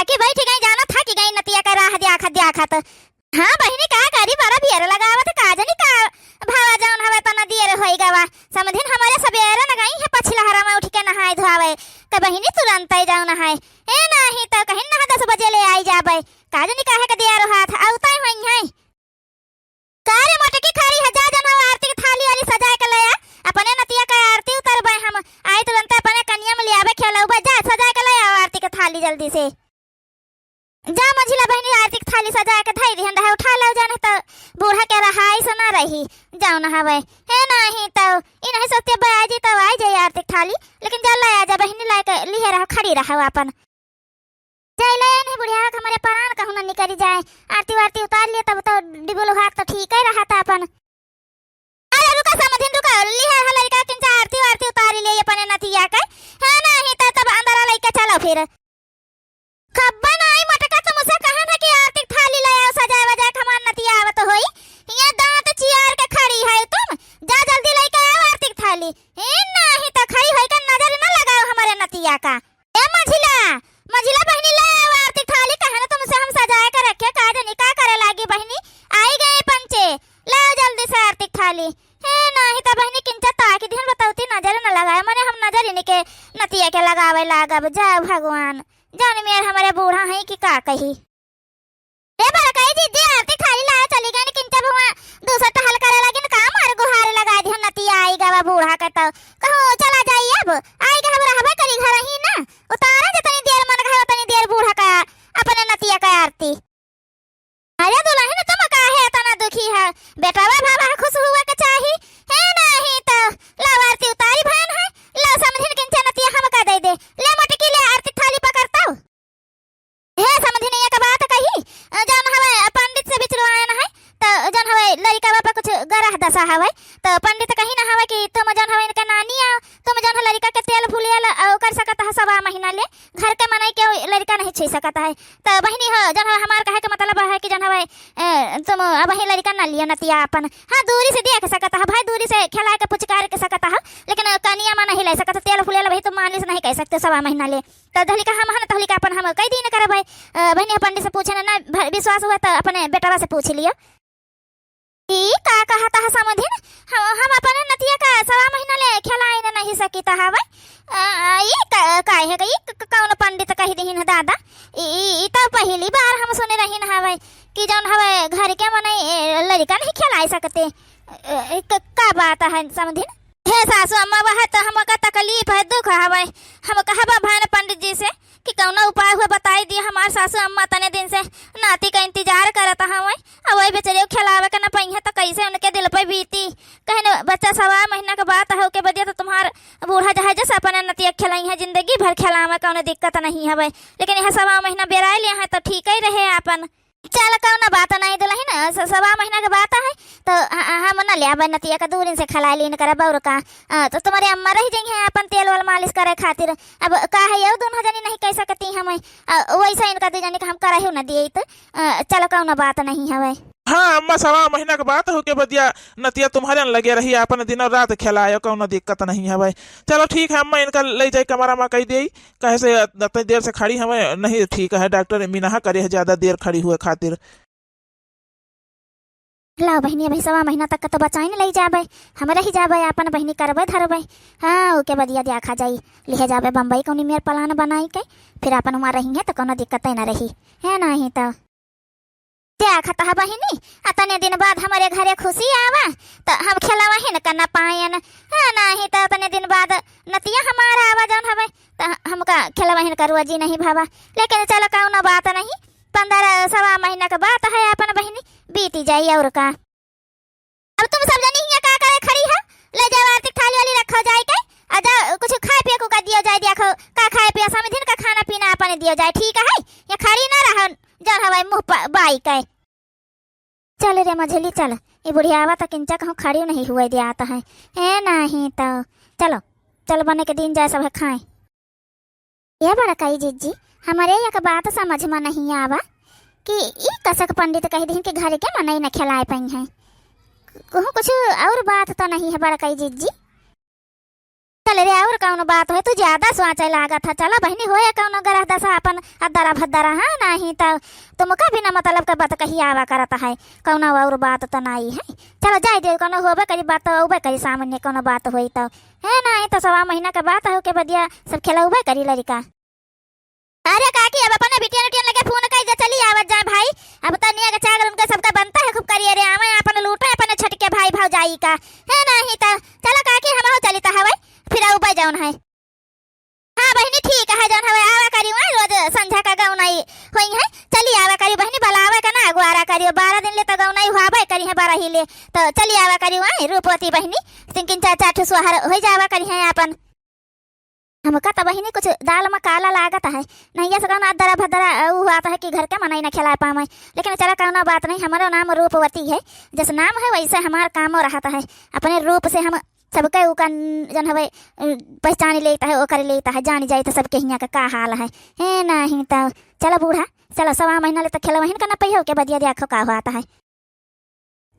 आके बैठ गई जाना था कि गई नतिया का राह दिया खत। हाँ बहिनी का करी बड़ा बियर लगावत का जनी का भावा जान हवे त नदियर होई गवा समधिन हमारे सबेरे न गई है पछिला हरा में उठ के नहाय धोवे त बहिनी तुरंत ही जाऊ नहाय ए नाही त कहिन ना 10 बजे ले आई जाबे का जनी काहे के दिया हाथ आवताई होई है कारे मटकी खाली हजार जन हवा आरती की थाली वाली सजाए के लया अपने नतिया का आरती उतरबे हम आई तुरंत अपने कन्या में लियाबे खेलौबे जा सजाए के लया आरती की थाली जल्दी से जा मझिला बहनी आरती की थाली सजा के धई दिहन रहे उठा लो जाने त बूढ़ा के रहाई सुना रही जाओ ना हवे है नहीं तो इ नहीं सोचते बाजी तो आई जाए आरती की थाली लेकिन जा लाया जा बहनी ला के लिए रहा खड़ी रहा अपन जाई ले नहीं बुढ़िया हमारे प्राण कहूं ना निकली जाए आरती वारती उतार लिए तब तो डिबल हाथ तो ठीक ही रहा था अपन अरे रुका समधिन रुका लिए हलई का किंचा आरती वारती उतार लिए अपने नतिया के है नहीं तो तब अंदर लेके चलो फिर खब्बा नहीं मटका समोसा कहां था कि आरती थाली लाया सजाए वजा हमार नतिया आवत होई ये दांत चियार के खड़ी है तुम जा जल्दी लेके आओ आरती थाली ए नहीं तो खड़ी होई का नजर न लगाओ हमारे नतिया का ए मझिला मझिला बहनी ले आओ आरती थाली कहां ना तुमसे हम सजाए के रखे का जनी का करे लागी बहनी आई गए पंचे लाओ जल्दी से आरती थाली ए नहीं तो बहनी किंचा ताकि दिन बताउती नजर न लगाए माने हम नजर इने के नतिया के लगावे लागब जा भगवान जाने मेर हमारे बूढ़ा है कि का कही रे बड़काई जी दे आरती थाली लाया चली गई किंचा भवा दूसरा टहल करे लगी न काम मार गुहार लगा दी नतिया आई गवा बूढ़ा का तो कहो चला जाई अब आई गवा रहबे करी घर ही ना उतारा जतनी देर मन गए उतनी देर बूढ़ा का अपने नतिया का आरती अरे दुल्हन तुम काहे इतना दुखी है बेटावा भावा खुश हुआ के चाही है नहीं तो लाव आरती उतारी भान है ला समझिन किंचा नतिया हम का दे दे ले मटकी ले आरती थाली पकड़ता हे समझिन ये का बात कही जन हवे पंडित से बिचरवान है तो जन हवे लड़का बापा कुछ गरह दशा हवे तो पंडित कही ना हवे कि तुम जन हवे इनका नानी आओ तुम जन लड़का के तेल फुलियल कर सकता है 1.5 महीना ले घर के मनाई के लड़का नहीं छी सकता है तो बहनी हो जन हमार कहे के मतलब है कि जन हवे तुम अब ही लड़का ना लिया नतिया अपन हां दूरी से देख सकता है भाई दूरी से खिला के पुचकार के सकता है लेकिन कनिया में नहीं ले सकता तेल फुलियल भाई तुम मालिश नहीं कह सकते 1.5 महीना ले तो धलिका हम हन तहलिका अपन हम कई दिन करबै बहनी पंडित से पूछे ना विश्वास हुआ तो अपने बेटवा से पूछ लियो ई का कहता है समधिन हम अपने नतिया का 1.5 महीना ले खिलाई न नहीं सकीता हवे ई काहे है ई कौन पंडित कहि दिहिन दादा ई तो पहली बार हम सुने रहिन हवे कि जौन हवे घर के मने लड़का नहीं खिलाई सकते का बात है समधिन हे सासू अम्मा वह तो हमका तकलीफ है दुख हवे हम कहबा भान पंडित जी से कि कौन उपाय हुआ बताई दी हमार सासू अम्मा तने दिन से नाती का इंतजार करत हवे अब वही बेचारे खिलावे के न पहिया तो कैसे उनके दिल पे बीती कहने बच्चा 1.5 महीना के बात है के बदिया तो तुम्हार बूढ़ा जहाज जैसे अपने नतिया खिलाई है जिंदगी भर खिलावे कौन दिक्कत नहीं हवे लेकिन यह 1.5 महीना बेराई लिया है तो ठीक ही रहे अपन चल कौन बात नहीं दुल्हन 1.5 महीना के बात है तो हम न ले नतिया का दूर से खिला लीन करे बौर का तो तुम्हारे अम्मा रह जाएंगे अपन तेल वाल मालिश करे खातिर अब का है ये दोनों जनी नहीं कह सकती हम वैसा इनका दो जनी का हम करे न दिए तो चलो कौन बात नहीं हवे हाँ अम्मा 1.5 महीना के बात हो के बदिया नतिया तुम्हारे लगे रही अपन दिन और रात खिलायो कौन दिक्कत नहीं है भाई चलो ठीक है अम्मा इनका ले जाए कमरा में कही दी कहे से इतनी देर से खड़ी हमें नहीं ठीक है डॉक्टर मीना करे ज्यादा देर खड़ी हुए खातिर लाओ बहनी अभी 1.5 महीना तक तो बचाई नहीं ले जाबे हम रही जाबे अपन बहनी करबे धरबे हाँ ओके बदिया देखा जाई ले जाबे बम्बई कौनी मेर प्लान बनाई के फिर अपन वहाँ रहेंगे तो कोनो दिक्कत न रही है नहीं तो देखता है बहिनी अतने दिन बाद हमारे घरे खुशी आवा तो हम खिलावा ही न करना पायन हाँ नहीं तो अतने दिन बाद नतिया हमारा आवा जौन हवे तो हमका खिलावा ही न करुआ जी नहीं भावा लेकिन चलो कौन बात नहीं 15-1.5 महीना का बात है अपन बहिनी बीती जाई और का अब तुम सब जनी हिया का करे खड़ी है ले जाओ आरती थाली वाली रखो जाए के आजा कुछ खाए पिए को का दियो जाए देखो का खाए पिए समझिन का खाना पीना अपन दियो जाए ठीक है या खड़ी ना रह जन हवाई मुंह बाई के चल रे मझली चल ये बुढ़िया आवा तो किंचा कहूँ खड़ी नहीं हुआ दिया आता है नहीं तो चलो चल बने के दिन जाए सब खाए ये बड़ा कई जीजी हमारे यहाँ का बात समझ में नहीं आवा कि ई कसक पंडित कह दी कि घर के मनाई न खिलाए पाई है कहूँ कुछ और बात तो नहीं है बड़ा कई जीजी चल रे और कौन बात है, तू ज्यादा सोचे लागत है। चला बहनी होए कौन गरह दशा अपन अदरा भद्दरा। हाँ नहीं तो तुमका भी ना मतलब का बात कही आवा करता है, कौन और बात तो नहीं है। चलो जाए दे, कौन होबे करी बात होबे करी, सामने कौन बात होई तो है नहीं तो 1.25 महीना का बात हो के बदिया सब खेलौबे करी लड़का। अरे काकी अब अपने बिटिया उटियन लगे फोन कर दे, चली आवत जाए भाई। अब तो निया के चागर उनका सबका बनता है खूब करिए रे, आवे अपन लूटे अपन छटके भाई भाव जाई का है नहीं तो चलो काकी हम हो चली तो हवे फिर आऊ जौन है। हाँ बहनी ठीक है जौन हवे आवा करी वहाँ रोज संझा का गौनाई होई है, चली आवा करी बहनी बलावे का ना अगुआरा करियो 12 दिन ले तो गौनाई हुआबे करी है 12 ही ले, तो चली आवा करी वहाँ रूपवती बहनी तिनकिन 4-4 ठुसवाहर हो जावा करी है अपन। हमका तो बहिनी कुछ दाल में काला लागत है, नहीं ये सका दरा भदरा वो आता है कि घर के मनाई न खिला पावे, लेकिन चला कौन बात नहीं। हमारा नाम रूपवती है, जैसे नाम है वैसे हमारा काम रहता है। अपने रूप से हम सबके उका जन हवे पहचान लेता है, वो कर लेता है, जानी जाए तो सबके हियाँ का हाल है नहीं तो चलो बूढ़ा चलो 1.25 महीना ले तो खेल वहीन का न पहियो के बदिया देखो का आता है।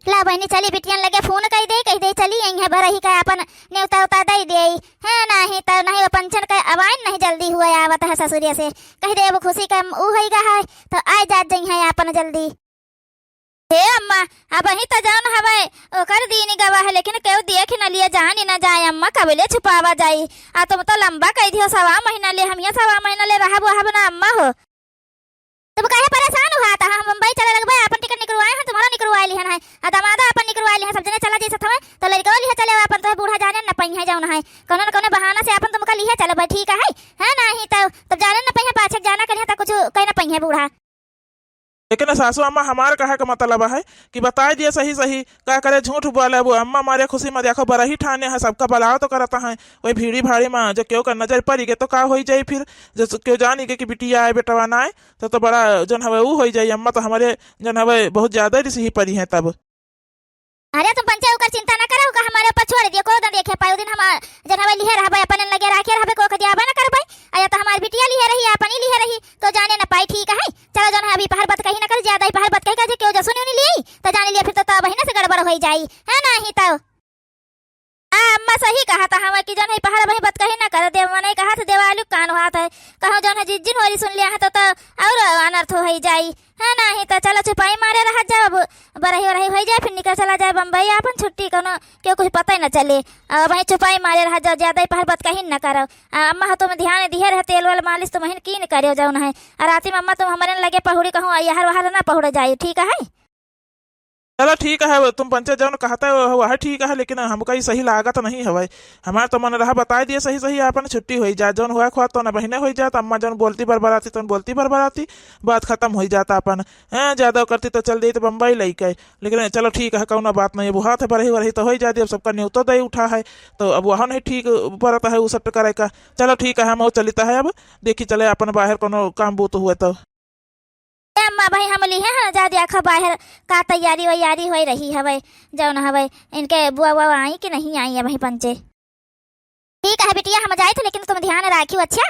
ला बहनी चली बिटियन लगे फोन कह दे चली यही है भरही का अपन न्योता उता दे दे है नहीं तो नहीं वो पंचन का अवाइन नहीं जल्दी हुआ आवत है ससुरिया से कह दे वो खुशी का ऊ होइगा है तो आ जात जई है अपन जल्दी। हे अम्मा अब ही तो जान हवे ओकर दीनी गवा है, लेकिन केहू देख न लिए जान न जाए अम्मा कबले छुपावा जाई। आ तुम तो लंबा कह दियो 1.25 महीना ले, हम 1.25 महीना ले रहब ना अम्मा हो। तुम काहे परेशान हुआ था, हम मुंबई चले लगबे अपन टिकट निकलवाए हैं, तुम्हारा निकलवाए लिहन है आ दमादा अपन निकलवाए लिहन, सब जने चला जैसे थवे तो लड़का लिहे चले अपन तो बूढ़ा जाने न पई है जाऊन है कोनो न कोनो बहाना से अपन तुमका लिहे चले भाई ठीक है नहीं तो तब जाने न पई है पाछे जाना करिए तो कुछ कह न पई है बूढ़ा। लेकिन सासू अम्मा हमार कहा का मतलब है कि बता दिए सही सही क्या करे झूठ बोले वो अम्मा मारे खुशी में देखो बड़ा ही ठाने है सबका बलाव तो करता है वही भीड़ी भाड़ी में जो क्यों का नजर पड़ी गए तो का हो जाए फिर जो क्यों जानी गए कि बिटिया आए बेटवा ना आए तो बड़ा जन हवे वो हो जाए। अम्मा तो हमारे जन हवे बहुत ज्यादा रिसी ही पड़ी है तब। अरे तुम पंचे ऊपर चिंता न करो का हमारे ऊपर छोड़ दियो, को दिन देखे पायो दिन हम जन हवे लिहे रहबे अपन लगे राखे रहबे को कदिया बे न करबे आया तो हमारी बिटिया लिहे रही अपन ही लिहे रही तो जाने न पाई ठीक है। चलो जन अभी पहर बात कही न कर ज्यादा ही पहर बात कही का क्यों जो सुनी नहीं ली तो जान लिया फिर तो बहिना से गड़बड़ हो जाई है नहीं तो। अम्मा सही कहा था हम कि जन है पहाड़ वही बात कही ना कर देव नहीं कहा था देवालु कान हाथ है कहो जन है जिन वाली सुन लिया है तो और अनर्थ हो ही जाई है नहीं तो चलो छुपाई मारे रह जाओ बरही हो जाए फिर निकल चला जाए बम्बई अपन छुट्टी कोनो क्यों कुछ पता ही न चले वही छुपाई मारे रह जाओ ज्यादा ही पहाड़ बात कही न करो। अम्मा हो तुम ध्यान दिए रहे तेल वाल मालिश तुम की न करो जाओ है राती में अम्मा तुम हमारे लगे पहुड़ी कहूँ यार वहां ना पहुड़ जाए ठीक है। चलो ठीक है तुम पंचायत जौन कहता है वह ठीक है, लेकिन हमका ही सही लागत नहीं हवाई हमारे तो मन रहा बता दिए सही सही अपन छुट्टी हो जाए जौन हुआ खुआ तो न बहने हो जाता अम्मा जौन बोलती बरबराती तो बोलती बरबराती बात खत्म हो जाता अपन है ज्यादा करती तो चल दी तो बम्बई लई के। लेकिन चलो ठीक है कौन बात नहीं, अब हाथ है बरही वरही तो हो जाती अब सबका न्योतो दही उठा है तो अब वहाँ नहीं ठीक पड़ता है वो सब करे का। चलो ठीक है हम चलता है अब देखी चले अपन बाहर कोनो काम बूत हुए तो। अम्मा भाई हम ली है जा देखो बाहर का तैयारी वैयारी हो रही हवे जौन हवे इनके बुआ बुआ आई कि नहीं आई है भाई पंचे। ठीक है बिटिया हम जाए थे लेकिन तुम ध्यान रखियो अच्छा।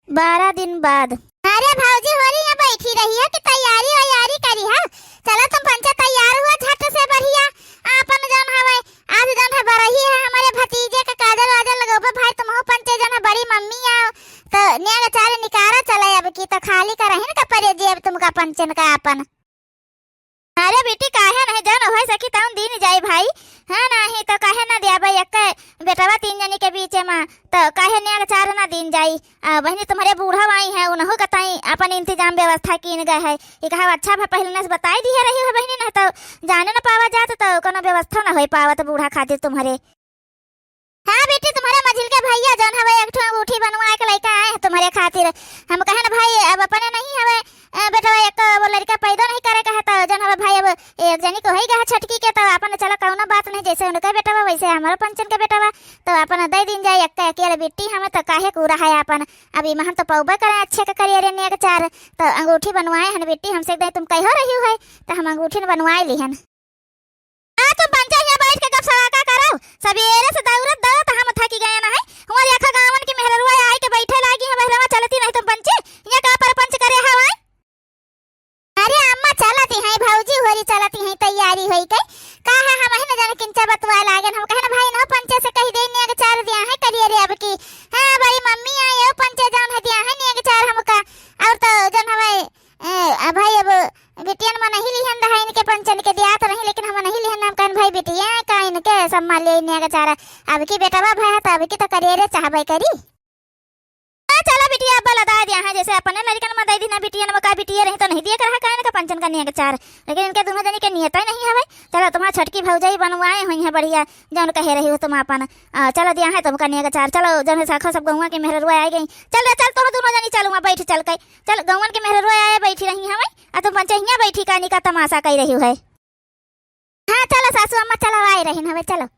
12 दिन बाद अरे भाऊजी हो रही है बैठी रही है कि तैयारी वैयारी करी है। चलो तुम पंचे तैयार हुआ झट से बढ़िया अपन जौन हवे आज जौन है बरही है हमारे भतीजे का काजल वाजल लगोबे भाई तुम हो पंचे जौन है बड़ी मम्मी आओ तो नेगा चारे निकारा चले अब की तो खाली का रहे ना परे जेब तुमका पंचन का अपन। अरे बेटी काहे नहीं जान हो सकी ताऊं दिन जाई भाई है नहीं तो काहे ना दिया भाई एक बेटवा 3 जनी के बीच में तो काहे नेगा चार ना दिन जाई। बहनी तुम्हारे बूढ़ा आई है उन्हों कताई अपन इंतजाम व्यवस्था कीन गए है ये कहा अच्छा भाई पहले से बताई दी रही है बहनी नहीं तो जाने न पावा जात तो कोनो व्यवस्था ना हो पावत बूढ़ा खातिर तुम्हारे। हाँ बेटी तुम्हारे मझिल के भैया जौन हवे एक ठो अंगूठी बनवा के लेके आए हैं तुम्हारे खातिर। हम कहे ना भाई अब अपने नहीं हवे बेटा एक वो लड़का पैदा नहीं करे कहे तो जौन हवे भाई अब एक जनी को होई गया छटकी के तो अपन चलो कौनो बात नहीं जैसे उनका बेटा वैसे हमारा पंचन के बेटा तो अपन दे दिन जाए एक अकेले बेटी हमें तो काहे कूरा है अपन अभी हम तो पौबा करे अच्छे का करिए रे नेक चार तो अंगूठी बनवाए हन बेटी हमसे दे तुम कहो रही हो तो हम अंगूठी बनवाए ली हन। तुम पंचा यहाँ बैठ के कब सवाका करो सवेरे से दौड़त दौड़त हम थकी गए ना है हमारी आखा गांवन की मेहररुआ आई के बैठे लागी है बहरवा चलती नहीं तुम पंचे यहाँ का पर पंच करे हवा। अरे अम्मा चलती है भाऊजी होरी चलती है तैयारी होई के कहा हम ही न जाने किंचा बतवा लागन हम कहे ना भाई ना पंचे से कही दे निया के चार दिया है करिए रे अब की हां बड़ी मम्मी आयो पंचे जान है दिया है निया के चार हमका और तो जन हवे भाई अब बेटियन में नहीं लिहन दहा इनके पंचन के दिया तो नहीं लेकिन हम नहीं लिहन नाम कान भाई बेटिया का इनके सम्मान ले निया के चार अब की बेटा बा भाई तो अब की तो करिए रे चाहबे करी चला बिटिया अब लदा दिया है जैसे अपने लड़कन में दे दी ना बिटिया ने का बिटिया रही तो नहीं दिया कर काहे का पंचन करने के चार लेकिन इनके दोनों जनी के नियत ही नहीं हवे चलो तुम्हारा छटकी भौजाई बनवाए हुई है बढ़िया जौन कहे रही हो तुम अपन चलो दिया है तुम करने के चार चलो जौन साखो सब गौवा के मेहररुआ आई गई चल चल तो दोनों जनी चलो वहां बैठ चल गई चल गौवन के मेहररुआ आए बैठी रही हवे आ तुम पंचहिया बैठी कानी का तमाशा कर रही है हां चलो सासू अम्मा चलो आए रही हवे चलो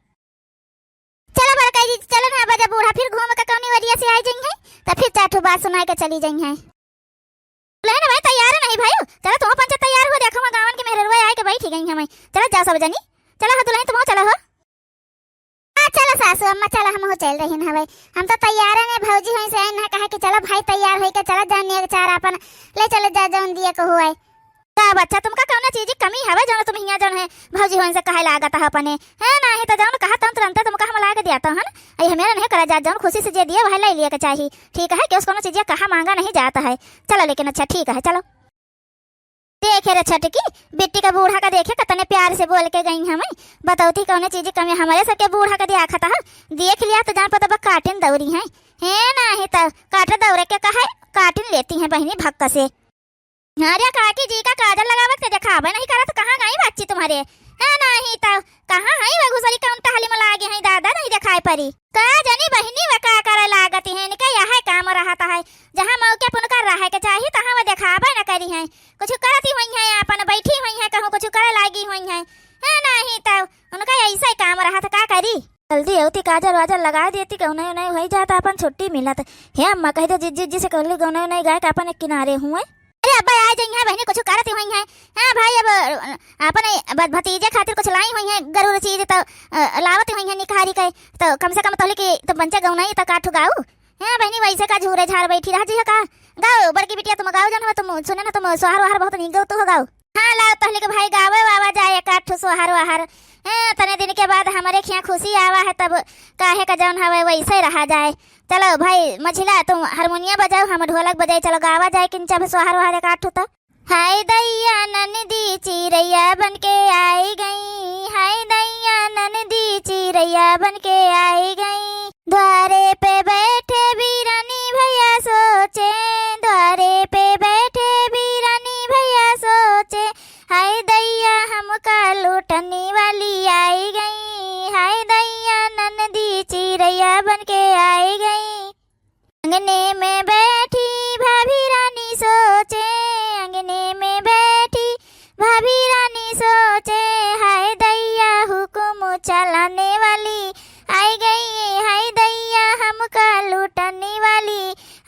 चलो बड़का जी चलो ना बजा बूढ़ा फिर घूम के कौनी वरिया से आई जई है तो फिर चाठो बात सुना के चली जई है लेना भाई तैयार है नहीं भाई चलो तुम पंच तैयार हो देखो मैं गावन के मेहररुआ आए के बैठी गई हमें चलो जाओ सब जनी चलो हो दुल्हन तुम चलो हो चलो सासू अम्मा चलो हम हो चल रही हवे हम तो तैयार है भौजी होई से ना कहा कि चलो भाई तैयार होई के चलो जानिए चार अपन ले चलो जा जौन दिए को हुआ का बच्चा तुमका कौन चीज की कमी हवे जौन तुम हिया जौन है भौजी होई से कहे लागत है अपने है ना है तो जौन कहा तुरंत तुमका हम ला के दिया तो हन आई हमें नहीं करा जा जौन खुशी से जे दिए वह ले लिया के चाहिए ठीक है कि उसको चीज कहा मांगा नहीं जाता है चलो लेकिन अच्छा ठीक है चलो देखे रे छटकी बेटी का बूढ़ा का देखे कितने प्यार से बोल के गई हमें बताओती कौन चीज की कमी हमारे सबके बूढ़ा का दिया खाता है देख लिया तो जान पता काटिन दौरी है ना है तो काटे दौरे के कहा काटिन लेती है बहनी भक्का से अरे काकी जी का काजल लगावत के दिखावे नहीं करा तो कहां गई बच्ची तुम्हारे है नहीं तो कहां है वे घुसरी कौन टहली में लागे है दादा नहीं दिखाई परी का जनी बहनी वे का करे लागती है इनका यह काम रहता है जहां मौके पुन कर रहा है के चाहिए तहां वे दिखावे न करी है कुछ करती हुई है अपन बैठी हुई है कहूं कुछ करे लागी हुई है नहीं तो उनका ऐसा ही काम रहा था का करी जल्दी होती काजल वाजल लगा देती कहूं नहीं हो जाता अपन छुट्टी मिलत है अम्मा कह दे जिज्जी से कर ली गौन नहीं गाय का अपन एक किनारे हुए अरे अब्बा आ जाई है बहनी कुछ करती हुई है हां भाई अब अपने भतीजे खातिर कुछ लाई हुई है गरुड़ चीज तो लावती हुई है निखारी के तो कम से कम तोले की तो पंचे गौना ही तो काठू गाऊ हां बहनी वैसे का झूरे झाड़ बैठी रह जी का गाओ बड़की बिटिया तुम गाओ जन हो तुम सुने ना तुम सोहर वहार बहुत नहीं गाओ तो गाओ हां ला तोले के भाई गावे आवा जाए काठू सोहर वहार तने दिन के बाद हमारे खिया खुशी आवा है तब काहे का जौन हवे वैसे रहा जाए चलो भाई मझिला तुम हारमोनिया बजाओ हम ढोलक बजाई चलो गावा जाए किंचा सोहर वहार काठू तो हाय दैया ननदी चिरैया बनके आई गई हाय दैया ननदी चिरैया बनके आई गई द्वारे पे बैठे बीरानी भैया सोचे द्वारे पे बैठे बीरानी भैया सोचे हाय दैया हमका लूटने वाली आई गई हाय दैया ननदी चिरैया बनके आई गई अंगने में बैठी भाभी रानी सोचे अंगने में बैठी भाभी रानी सोचे हाय दैया हुक्म चलाने वाली आई गई हाय दैया हमका लूटने वाली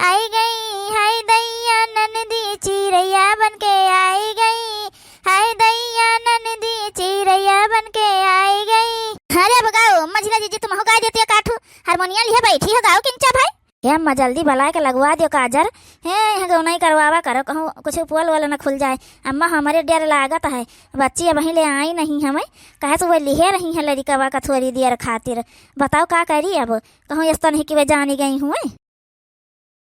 आई गई हाय दैया ननदी चिरैया बनके आई गई हाय दैया ननदी चिरैया बनके आई गई अरे बगाओ मझिला जी तुम हो गा देती काठू हारमोनिया लिए बैठी हो गाओ किंचा भाई ये अम्मा जल्दी भला के लगवा दियो काजर है गौ नहीं करवावा करो कहूँ कुछ पोल वाला न खुल जाए अम्मा हमारे डर लागत है बच्ची अब ले आई नहीं हमें कहे तो वह लिहे रही है लड़िकवा का थोड़ी देर खातिर बताओ का करी अब कहूँ इस तो नहीं कि वे जानी गई हूँ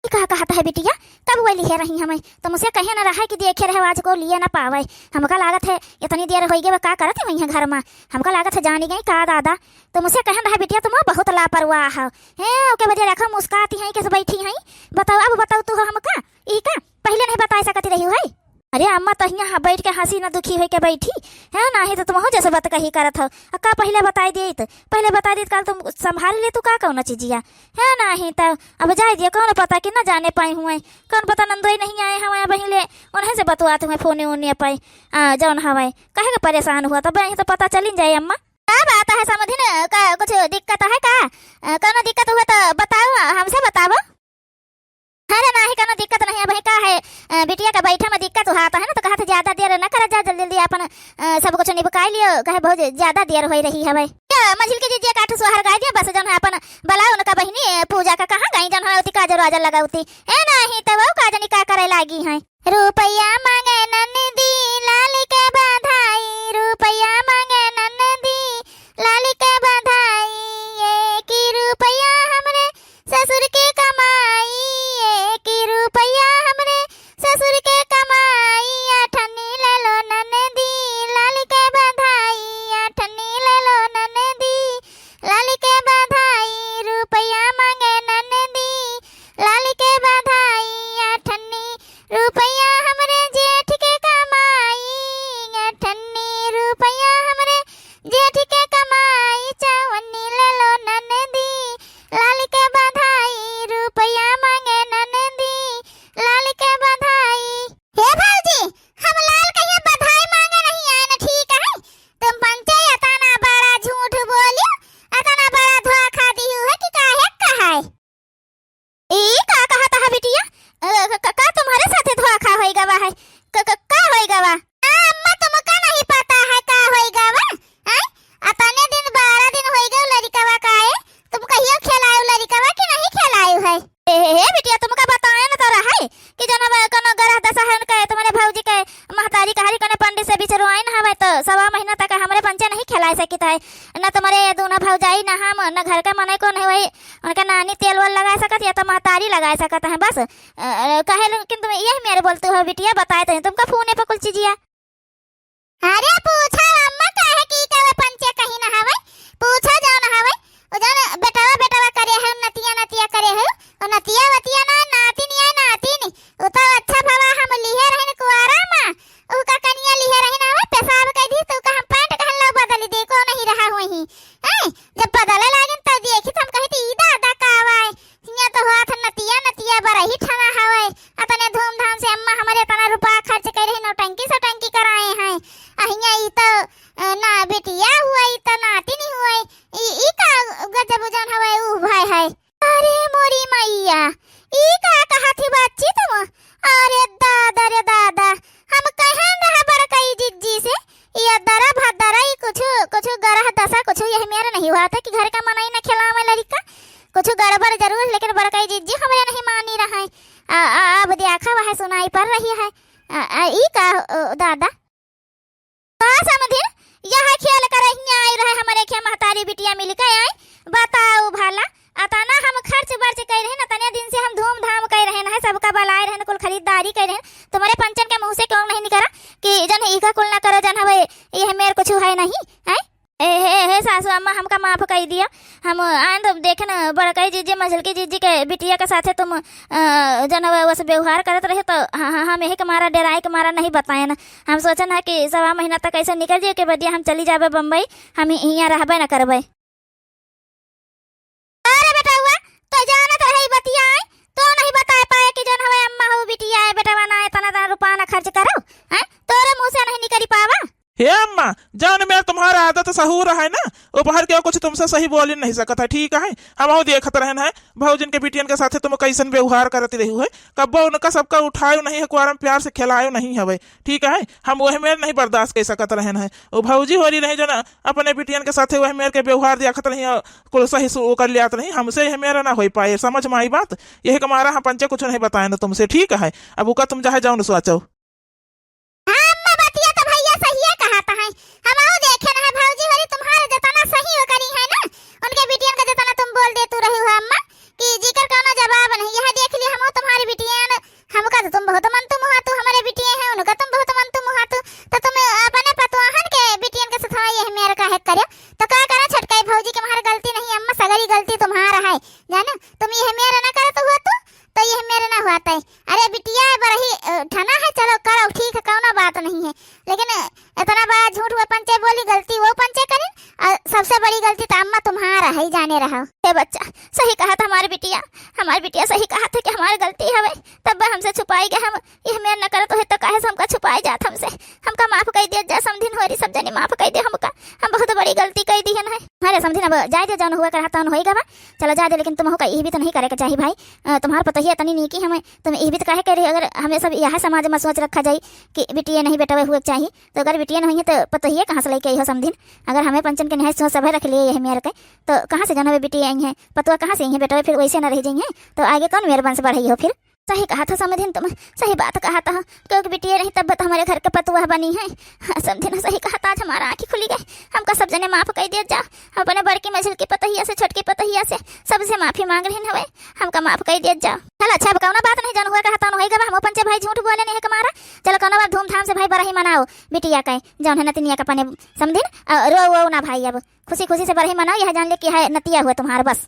कहा कहता है बिटिया तब वो लिए रही हमें तो मुझसे कहे न रहा कि देखे रहे आज को लिए न पावे हमका लागत है इतनी देर हो गई का करते वही है घर में हमका लागत है जानी गई का दादा तो मुझसे कहे रहा बिटिया तुम बहुत लापरवाह है ओके वजह रखा मुस्काती है कैसे बैठी है बताओ अब बताओ तू हमका ई का पहले नहीं बता सकती रही है अरे अम्मा तो यहाँ बैठ के हंसी न दुखी हो के बैठी है ना ही तो तुम हो जैसे बात कही करत हो का पहले बता दिए तो पहले बता दी कल तुम संभाल ले तू का कौन चीजिया है ना ही तो अब जाए दिए कौन पता कि न जाने पाए हुए कौन पता नंदोई नहीं आए हमारे बहिले उन्हें से बतवाते हुए फोने उन्हें पाए जौन हवाए कहे का परेशान हुआ तब तो पता चल जाए अम्मा क्या बात है समझी न का कुछ दिक्कत है का कौन दिक्कत हुआ तो बताओ हमसे बताओ अरे नहीं कनो दिक्कत नहीं है भाई का है बिटिया का बैठा में दिक्कत होता है ना तो कहा ज्यादा देर न करा जा जल्दी जल्दी अपन सब कुछ निपका लियो कहे बहुत ज्यादा देर हो रही है भाई मझिल के जीजिए काठू सोहर गाय दिया बस जन है अपन बला उनका बहनी पूजा का कहां गई जन है उती काजर वाजर लगाउती है नहीं तो वो काजनी का करे लागी है रुपया मांगे ननदी लाल के बधाई रुपया मांगे ननदी रुपया हमरे जेठ के कमाई, अठन्नी रुपया हमरे जेठ के कमाई, चवन्नी ले लो ननदी लाल के बधाई, रुपया मांगे ननदी लाल के बधाई। हे भौजी, हम लाल के यहाँ बधाई मांगे नहीं आए ना, ठीक है? तुम पंचे अतना बड़ा झूठ बोलियो, अतना बड़ा धोखा दियो है कि काहे कहाय? ई का कहता है बिटिया? का तुम्हारे साथे धोखा होएगा वा है? का होएगा वा? अम्मा तुमका नहीं पता है का होएगा वा? हैं? अतने दिन 12 दिन होएगा लड़कावा काहे? तुम कहियो खिलायो लड़कावा कि नहीं खिलायो है? हे बिटिया, तुमका बताए ना तो रहा है कि जन कोनो गरह दशा है उनका तुम्हारे भौजी के महतारी कहारी कने पंडित से बिचरवाइन हवे तो 1.25 महीना तक हमरे पंचे नहीं खिलाए सकित है ना। तुम्हारे दोनों भौजाई ना हम ना घर का मने को नहीं वही उनका नानी तेल वल लगा सकत या तो महतारी लगा सकत है बस। कहे लेकिन तुम यही मेरे बोलते हो बिटिया, बताए तो तुमका फोन पे कुल चीजिया। अरे पूछा अम्मा काहे की का पंचे कहीं ना हवे? पूछा जाओ ना हवे ओ जान बेटावा करे है, नतिया करे है, और नतिया ना नाती नहीं है, नाती नहीं ओ तो अच्छा भवा हम लिहे रहन कुआरा मां ओ का कनिया लिहे रहन हवे, पेशाब कह दी तो का हम पैंट कहन लो बदल दे को नहीं रहा होई है। जब बदले लागन त देखी हम कहती ई दादा का आवाय हिया तो हाथ नतिया बरही ठना हवे, अतने धूमधाम से अम्मा हमारे तना रुपया खर्च कर रही, नौटंकी सटंकी कराए हैं अहिया ई तो ना बेटिया हुआ ई तो नाती नहीं हुआ ई का गजब जान हवे उ भाई है। अरे मोरी मैया, ई का कहा थी बच्ची तुम? अरे दादा रे दादा, हम कहन रहा बड़कई जिज्जी से ये दरा भदरा ई कुछ गरह दशा कुछ यही मेरा नहीं हुआ था कि घर का मनाई न खिलावे लड़का, कुछ गड़बड़ जरूर, लेकिन बड़कई जिज्जी हमरे नहीं मानी रहा है। अब देखा वह सुनाई पड़ रही है। ई का दादा समझिन यह खेल कर आई रहे हमारे खे महतारी बिटिया मिल के आई, बताओ भला अतना हम खर्च बर्च कर रहे न, तने दिन से हम धूमधाम कर रहे हैं, सबका बलाए रहे कुल खरीदारी कर रहे, तुम्हारे पंचन के मुंह से क्यों नहीं निकला कि जन इका कुल ना करो जन हवे ये मेरे कुछ है नहीं है? हे सासू अम्मा हमका माफ कर दिया, हम आंद देखन बड़कई जीजी मझल की जीजी के बिटिया के साथे तुम जन वैसे व्यवहार करत रहे तो हम यही के मारा डराए के मारा नहीं बताए ना। हम सोचन है कि 1.25 महीना तक ऐसे निकल जाए के बदिया हम चली जाबे बम्बई, हम यहाँ रहबे न करबे। अरे बेटा हुआ तो जानत रही बतियाए तो नहीं बता पाए कि जन हवे अम्मा हो बिटिया है बेटा बनाए तना रुपया ना खर्च करो हैं, तोरे मुंह से नहीं निकली पावा। हे अम्मा, जान में तुम्हारा आदत सहूर है ना, उपहर के कुछ तुमसे सही बोल नहीं सकता है, ठीक है? हम देखत रहन है भौजन के बिटियन के साथे तुम कैसन व्यवहार करती रही है, कब्बो उनका सबका उठायो नहीं है, कुआरम प्यार से खिलायो नहीं हवे, ठीक है? हम वह मेर नहीं बर्दाश्त कर सकत रहन है। वो भौजी हो रही नहीं जो ना अपने बिटियन के साथे वह मेर के व्यवहार देखत नहीं कुल सही कर लियात नहीं, हमसे यह मेरा ना हो पाए, समझ में आई बात? यही कमारा हम पंचे कुछ नहीं बताए ना तुमसे, ठीक है? अब उका तुम जहाँ जाओ न सोचो। अरे बिटिया बरही ठना है, चलो करो ठीक है, कौनो बात नहीं है, लेकिन इतना बड़ा झूठ वो पंचे बोली, गलती वो पंचे करें, और सबसे बड़ी गलती तो अम्मा तुम्हारा है, जाने रहो। हे बच्चा सही कहा था हमारी बिटिया सही कहा था कि हमारी गलती है, तब हमसे छुपाई गए, हम ये मेर न करत तो काहे से हमका छुपाई जात हमसे, हमका माफ कर दिया जा, समझिन हो रही सब जने माफ कर दे हमका, हम बहुत बड़ी गलती कर दी है। अरे समझिन अब जाए दे, जौन हुआ कहा तौन होएगा बा, चलो जा दे, लेकिन तुम हो ये भी तो नहीं करे के चाहिए भाई, तुम्हारा पता ही तनी नहीं की हमें, तुम ये भी तो काहे करे, अगर हमें सब यह समाज में सोच रखा जाए कि बिटिया नहीं बेटा हुए चाहिए, तो अगर बिटिया नहीं है तो पता ही है कहाँ से लेके आई हो समझिन, अगर हमें पंचन के निहाय सोच सब रख लिए यह मेरे के, तो कहाँ से जाना वे बिटिया आई है, पतुआ कहाँ से आई है बेटा, फिर वैसे न रह जाइए तो आगे कौन मेरे वंश बढ़ी हो फिर। सही कहा था समझिन, तुम सही बात कहा था, क्योंकि बिटिया रही तब हमारे घर के पतुआ बनी है। हाँ समझिन सही कहा था, आज हमारा आँखें खुली गई, हमका सब जने माफ कर दिया जा, अपने बड़की मझिल की पतहिया से छोटकी पतहिया से सबसे माफी मांग रही हवे, हमका माफ कर दिया जा। चल अच्छा अब कौना बात नहीं, जान हुआ कहा था होएगा, हम पंचे भाई झूठ बोले नहीं है हमारा, चलो कौना बात धूमधाम से भाई बरही मनाओ बिटिया का, जौन है नतिनिया का पने समझिन, रो वो ना भाई, अब खुशी खुशी से बरही मनाओ, यह जान ले कि है नतिया हुआ तुम्हारा बस।